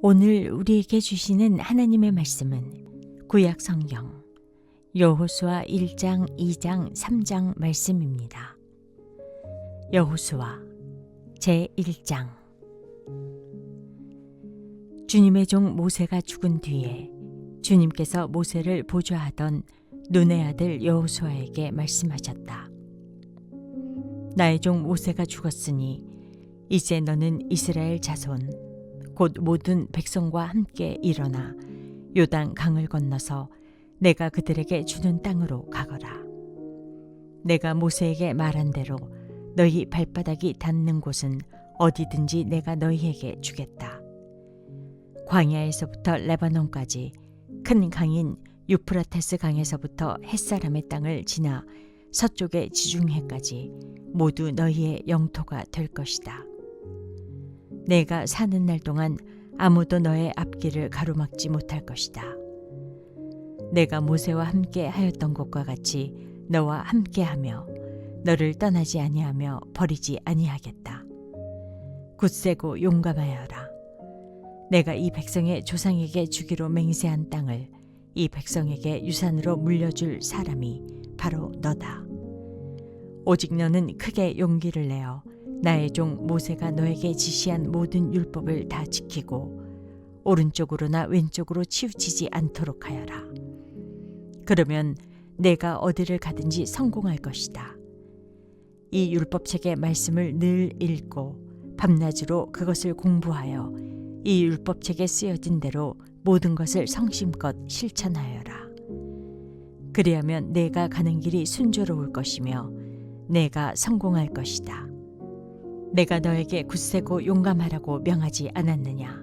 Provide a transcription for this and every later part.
오늘 우리에게 주시는 하나님의 말씀은 구약 성경 여호수아 1장, 2장, 3장 말씀입니다. 여호수아 제1장. 주님의 종 모세가 죽은 뒤에 주님께서 모세를 보좌하던 눈의 아들 여호수아에게 말씀하셨다. 나의 종 모세가 죽었으니 이제 너는 이스라엘 자손 곧 모든 백성과 함께 일어나 요단 강을 건너서 내가 그들에게 주는 땅으로 가거라. 내가 모세에게 말한 대로 너희 발바닥이 닿는 곳은 어디든지 내가 너희에게 주겠다. 광야에서부터 레바논까지 큰 강인 유프라테스 강에서부터 햇사람의 땅을 지나 서쪽의 지중해까지 모두 너희의 영토가 될 것이다. 내가 사는 날 동안 아무도 너의 앞길을 가로막지 못할 것이다. 내가 모세와 함께 하였던 것과 같이 너와 함께하며 너를 떠나지 아니하며 버리지 아니하겠다. 굳세고 용감하여라. 내가 이 백성의 조상에게 주기로 맹세한 땅을 이 백성에게 유산으로 물려줄 사람이 바로 너다. 오직 너는 크게 용기를 내어 나의 종 모세가 너에게 지시한 모든 율법을 다 지키고 오른쪽으로나 왼쪽으로 치우치지 않도록 하여라. 그러면 내가 어디를 가든지 성공할 것이다. 이 율법책의 말씀을 늘 읽고 밤낮으로 그것을 공부하여 이 율법책에 쓰여진 대로 모든 것을 성심껏 실천하여라. 그리하면 내가 가는 길이 순조로울 것이며 내가 성공할 것이다. 내가 너에게 굳세고 용감하라고 명하지 않았느냐?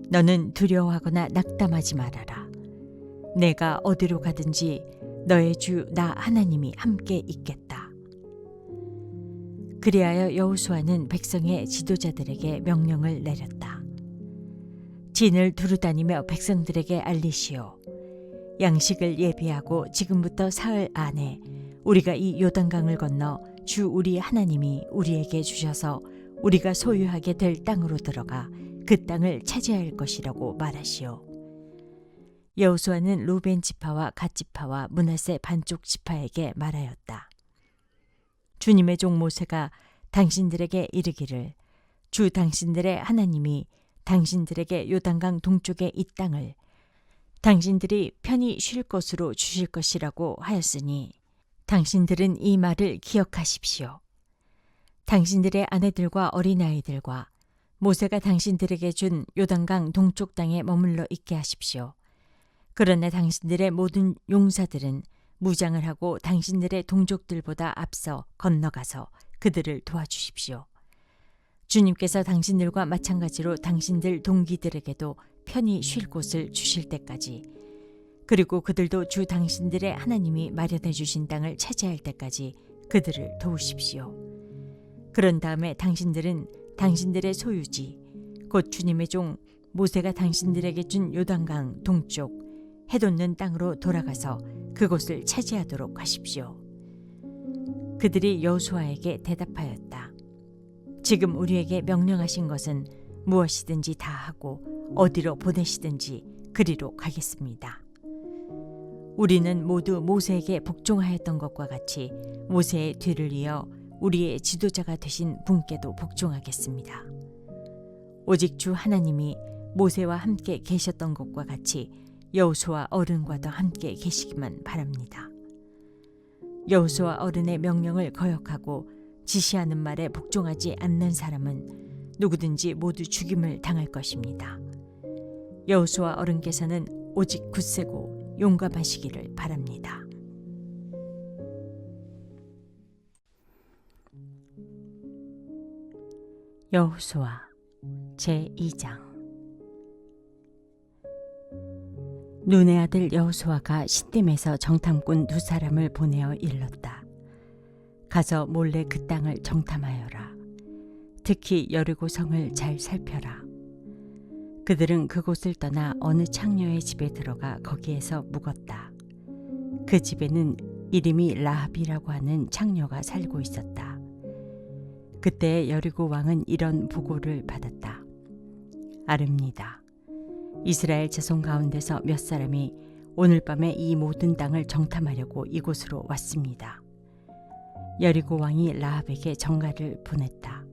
너는 두려워하거나 낙담하지 말아라. 내가 어디로 가든지 너의 주 나 하나님이 함께 있겠다. 그리하여 여호수아는 백성의 지도자들에게 명령을 내렸다. 진을 두루다니며 백성들에게 알리시오. 양식을 예비하고 지금부터 사흘 안에 우리가 이 요단강을 건너 주 우리 하나님이 우리에게 주셔서 우리가 소유하게 될 땅으로 들어가 그 땅을 차지할 것이라고 말하시오. 여호수아는 루벤 지파와 갓 지파와 므낫세 반쪽 지파에게 말하였다. 주님의 종 모세가 당신들에게 이르기를 주 당신들의 하나님이 당신들에게 요단강 동쪽의 이 땅을 당신들이 편히 쉴 곳으로 주실 것이라고 하였으니 당신들은 이 말을 기억하십시오. 당신들의 아내들과 어린아이들과 모세가 당신들에게 준 요단강 동쪽 땅에 머물러 있게 하십시오. 그러나 당신들의 모든 용사들은 무장을 하고 당신들의 동족들보다 앞서 건너가서 그들을 도와주십시오. 주님께서 당신들과 마찬가지로 당신들 동기들에게도 편히 쉴 곳을 주실 때까지, 그리고 그들도 주 당신들의 하나님이 마련해 주신 땅을 차지할 때까지 그들을 도우십시오. 그런 다음에 당신들은 당신들의 소유지, 곧 주님의 종 모세가 당신들에게 준 요단강 동쪽 해돋는 땅으로 돌아가서 그곳을 차지하도록 하십시오. 그들이 여호수아에게 대답하였다. 지금 우리에게 명령하신 것은 무엇이든지 다 하고 어디로 보내시든지 그리로 가겠습니다. 우리는 모두 모세에게 복종하였던 것과 같이 모세의 뒤를 이어 우리의 지도자가 되신 분께도 복종하겠습니다. 오직 주 하나님이 모세와 함께 계셨던 것과 같이 여호수아 어른과도 함께 계시기만 바랍니다. 여호수아 어른의 명령을 거역하고 지시하는 말에 복종하지 않는 사람은 누구든지 모두 죽임을 당할 것입니다. 여호수아 어른께서는 오직 굳세고 용감하시기를 바랍니다. 여호수아 제2장. 눈의 아들 여호수아가 시딤에서 정탐꾼 2사람을 보내어 일렀다. 가서 몰래 그 땅을 정탐하여라. 특히 여리고 성을 잘 살펴라. 그들은 그곳을 떠나 어느 창녀의 집에 들어가 거기에서 묵었다. 그 집에는 이름이 라합이라고 하는 창녀가 살고 있었다. 그때 여리고 왕은 이런 보고를 받았다. 아릅니다. 이스라엘 자손 가운데서 몇 사람이 오늘 밤에 이 모든 땅을 정탐하려고 이곳으로 왔습니다. 여리고 왕이 라합에게 전가를 보냈다.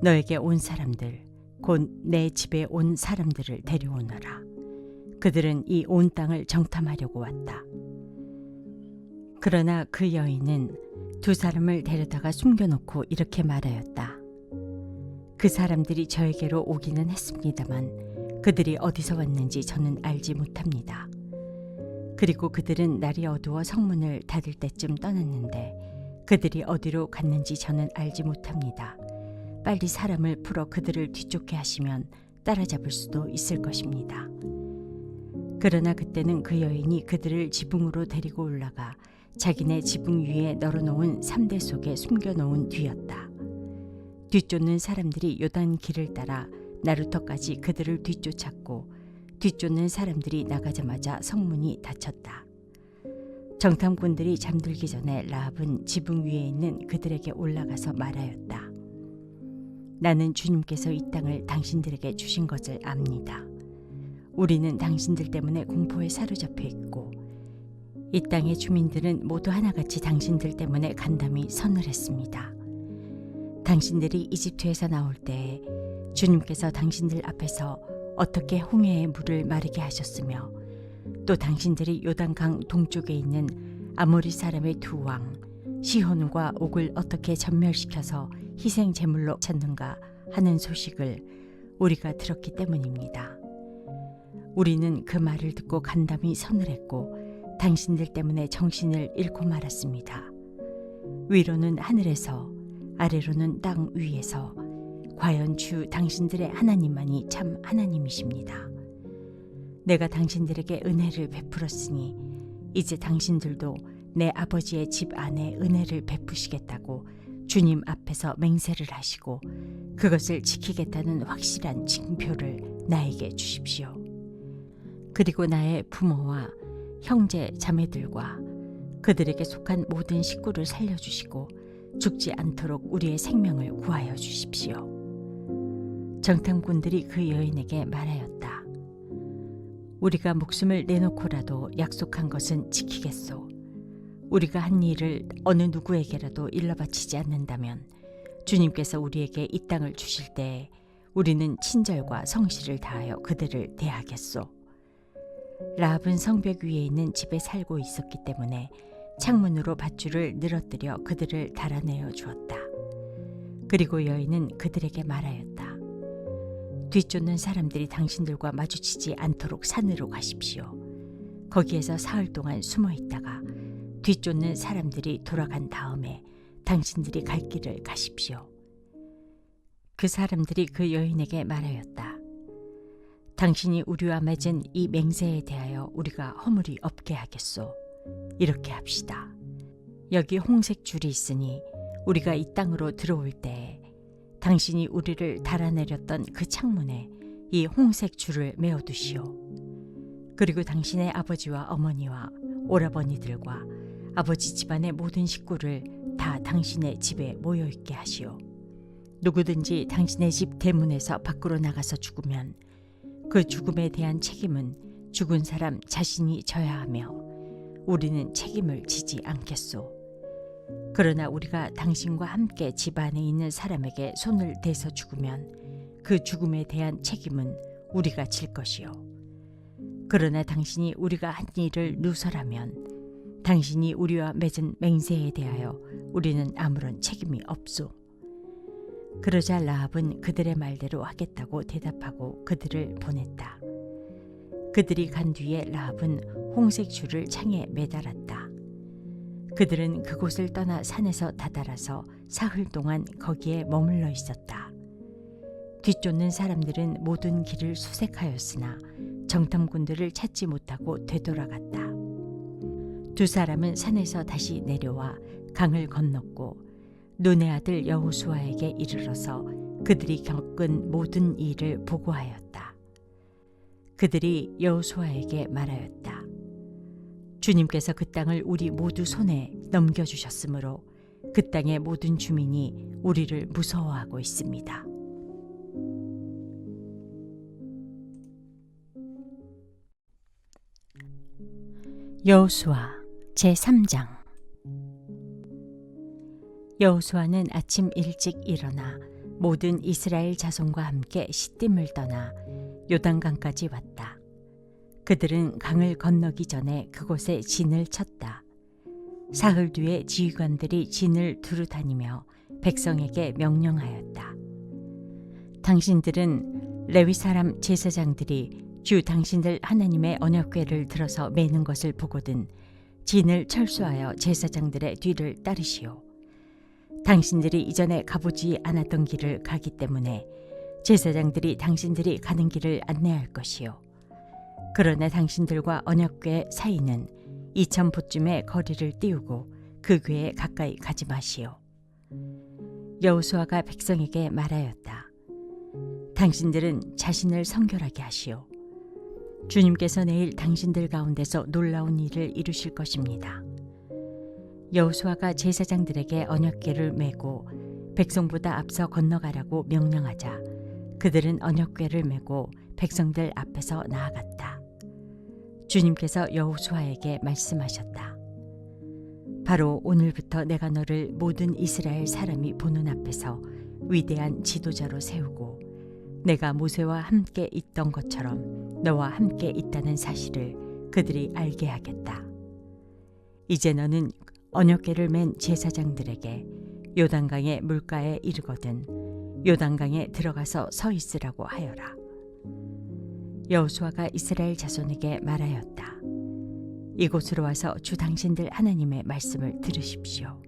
너에게 온 사람들, 곧 내 집에 온 사람들을 데려오너라. 그들은 이 온 땅을 정탐하려고 왔다. 그러나 그 여인은 두 사람을 데려다가 숨겨놓고 이렇게 말하였다. 그 사람들이 저에게로 오기는 했습니다만 그들이 어디서 왔는지 저는 알지 못합니다. 그리고 그들은 날이 어두워 성문을 닫을 때쯤 떠났는데 그들이 어디로 갔는지 저는 알지 못합니다. 빨리 사람을 풀어 그들을 뒤쫓게 하시면 따라잡을 수도 있을 것입니다. 그러나 그때는 그 여인이 그들을 지붕으로 데리고 올라가 자기네 지붕 위에 널어놓은 3대 속에 숨겨놓은 뒤였다. 뒤쫓는 사람들이 요단 길을 따라 나루터까지 그들을 뒤쫓았고 뒤쫓는 사람들이 나가자마자 성문이 닫혔다. 정탐꾼들이 잠들기 전에 라합은 지붕 위에 있는 그들에게 올라가서 말하였다. 나는 주님께서 이 땅을 당신들에게 주신 것을 압니다. 우리는 당신들 때문에 공포에 사로잡혀 있고 이 땅의 주민들은 모두 하나같이 당신들 때문에 간담이 서늘했습니다. 당신들이 이집트에서 나올 때 주님께서 당신들 앞에서 어떻게 홍해의 물을 마르게 하셨으며 또 당신들이 요단강 동쪽에 있는 아모리 사람의 두 왕 시혼과 옥을 어떻게 전멸시켜서 희생 제물로 찾는가 하는 소식을 우리가 들었기 때문입니다. 우리는 그 말을 듣고 간담이 서늘했고 당신들 때문에 정신을 잃고 말았습니다. 위로는 하늘에서 아래로는 땅 위에서 과연 주 당신들의 하나님만이 참 하나님이십니다. 내가 당신들에게 은혜를 베풀었으니 이제 당신들도 내 아버지의 집 안에 은혜를 베푸시겠다고 주님 앞에서 맹세를 하시고 그것을 지키겠다는 확실한 징표를 나에게 주십시오. 그리고 나의 부모와 형제 자매들과 그들에게 속한 모든 식구를 살려주시고 죽지 않도록 우리의 생명을 구하여 주십시오. 정탐꾼들이 그 여인에게 말하였다. 우리가 목숨을 내놓고라도 약속한 것은 지키겠소. 우리가 한 일을 어느 누구에게라도 일러 바치지 않는다면 주님께서 우리에게 이 땅을 주실 때 우리는 친절과 성실을 다하여 그들을 대하겠소. 라합은 성벽 위에 있는 집에 살고 있었기 때문에 창문으로 밧줄을 늘어뜨려 그들을 달아내어 주었다. 그리고 여인은 그들에게 말하였다. 뒤쫓는 사람들이 당신들과 마주치지 않도록 산으로 가십시오. 거기에서 사흘 동안 숨어 있다가 뒤쫓는 사람들이 돌아간 다음에 당신들이 갈 길을 가십시오. 그 사람들이 그 여인에게 말하였다. 당신이 우리와 맺은 이 맹세에 대하여 우리가 허물이 없게 하겠소. 이렇게 합시다. 여기 홍색 줄이 있으니 우리가 이 땅으로 들어올 때 당신이 우리를 달아내렸던 그 창문에 이 홍색 줄을 메어두시오. 그리고 당신의 아버지와 어머니와 오라버니들과 아버지 집안의 모든 식구를 다 당신의 집에 모여있게 하시오. 누구든지 당신의 집 대문에서 밖으로 나가서 죽으면 그 죽음에 대한 책임은 죽은 사람 자신이 져야 하며 우리는 책임을 지지 않겠소. 그러나 우리가 당신과 함께 집 안에 있는 사람에게 손을 대서 죽으면 그 죽음에 대한 책임은 우리가 질 것이요. 그러나 당신이 우리가 한 일을 누설하면 당신이 우리와 맺은 맹세에 대하여 우리는 아무런 책임이 없소. 그러자 라합은 그들의 말대로 하겠다고 대답하고 그들을 보냈다. 그들이 간 뒤에 라합은 홍색 줄을 창에 매달았다. 그들은 그곳을 떠나 산에서 다다라서 사흘 동안 거기에 머물러 있었다. 뒤쫓는 사람들은 모든 길을 수색하였으나 정탐꾼들을 찾지 못하고 되돌아갔다. 두 사람은 산에서 다시 내려와 강을 건넜고 눈의 아들 여호수아에게 이르러서 그들이 겪은 모든 일을 보고하였다. 그들이 여호수아에게 말하였다. 주님께서 그 땅을 우리 모두 손에 넘겨주셨으므로 그 땅의 모든 주민이 우리를 무서워하고 있습니다. 여호수아 제3장. 여호수아는 아침 일찍 일어나 모든 이스라엘 자손과 함께 시딤을 떠나 요단강까지 왔다. 그들은 강을 건너기 전에 그곳에 진을 쳤다. 사흘 뒤에 지휘관들이 진을 두루 다니며 백성에게 명령하였다. 당신들은 레위 사람 제사장들이 주 당신들 하나님의 언약궤를 들어서 매는 것을 보거든 진을 철수하여 제사장들의 뒤를 따르시오. 당신들이 이전에 가보지 않았던 길을 가기 때문에 제사장들이 당신들이 가는 길을 안내할 것이요. 그러나 당신들과 언약궤 사이는 2000보쯤의 거리를 띄우고 그 궤에 가까이 가지 마시오. 여호수아가 백성에게 말하였다. 당신들은 자신을 성결하게 하시오. 주님께서 내일 당신들 가운데서 놀라운 일을 이루실 것입니다. 여호수아가 제사장들에게 언약궤를 메고 백성보다 앞서 건너가라고 명령하자 그들은 언약궤를 메고 백성들 앞에서 나아갔다. 주님께서 여호수아에게 말씀하셨다. 바로 오늘부터 내가 너를 모든 이스라엘 사람이 보는 앞에서 위대한 지도자로 세우고 내가 모세와 함께 있던 것처럼 너와 함께 있다는 사실을 그들이 알게 하겠다. 이제 너는 언약궤를 맨 제사장들에게 요단강의 물가에 이르거든 요단강에 들어가서 서 있으라고 하여라. 여호수아가 이스라엘 자손에게 말하였다. 이곳으로 와서 주 당신들 하나님의 말씀을 들으십시오.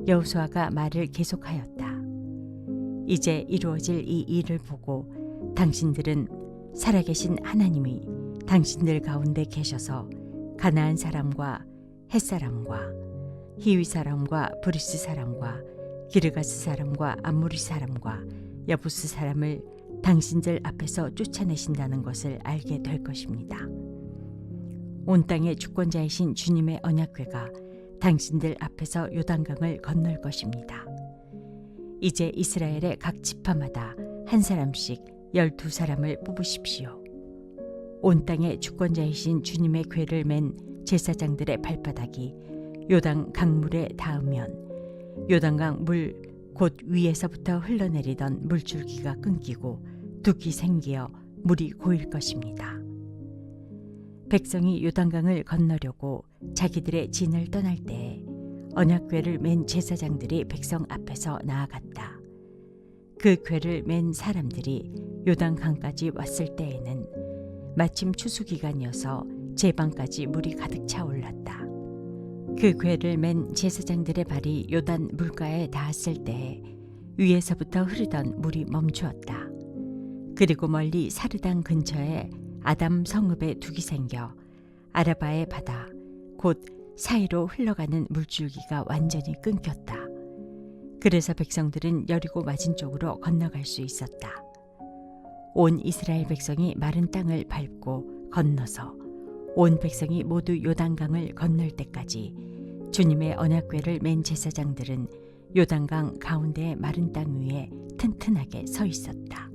여호수아가 말을 계속하였다. 이제 이루어질 이 일을 보고 당신들은 살아계신 하나님이 당신들 가운데 계셔서 가나안 사람과 헷 사람과 히위 사람과 브리스 사람과 기르가스 사람과 암무리 사람과 여부스 사람을 당신들 앞에서 쫓아내신다는 것을 알게 될 것입니다. 온 땅의 주권자이신 주님의 언약궤가 당신들 앞에서 요단강을 건널 것입니다. 이제 이스라엘의 각 지파마다 한 사람씩 12사람을 뽑으십시오. 온 땅의 주권자이신 주님의 궤를 맨 제사장들의 발바닥이 요단 강물에 닿으면 요단강 물 곧 위에서부터 흘러내리던 물줄기가 끊기고 둑이 생기어 물이 고일 것입니다. 백성이 요단강을 건너려고 자기들의 진을 떠날 때에 언약궤를 맨 제사장들이 백성 앞에서 나아갔다. 그 궤를 맨 사람들이 요단강까지 왔을 때에는 마침 추수기간이어서 제방까지 물이 가득 차 올랐다. 그 궤를 맨 제사장들의 발이 요단 물가에 닿았을 때에 위에서부터 흐르던 물이 멈추었다. 그리고 멀리 사르당 근처에 아담 성읍에 둑이 생겨 아라바의 바다 곧 사이로 흘러가는 물줄기가 완전히 끊겼다. 그래서 백성들은 여리고 맞은 쪽으로 건너갈 수 있었다. 온 이스라엘 백성이 마른 땅을 밟고 건너서 온 백성이 모두 요단강을 건널 때까지 주님의 언약궤를 맨 제사장들은 요단강 가운데의 마른 땅 위에 튼튼하게 서 있었다.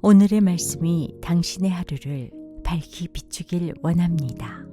오늘의 말씀이 당신의 하루를 밝히 비추길 원합니다.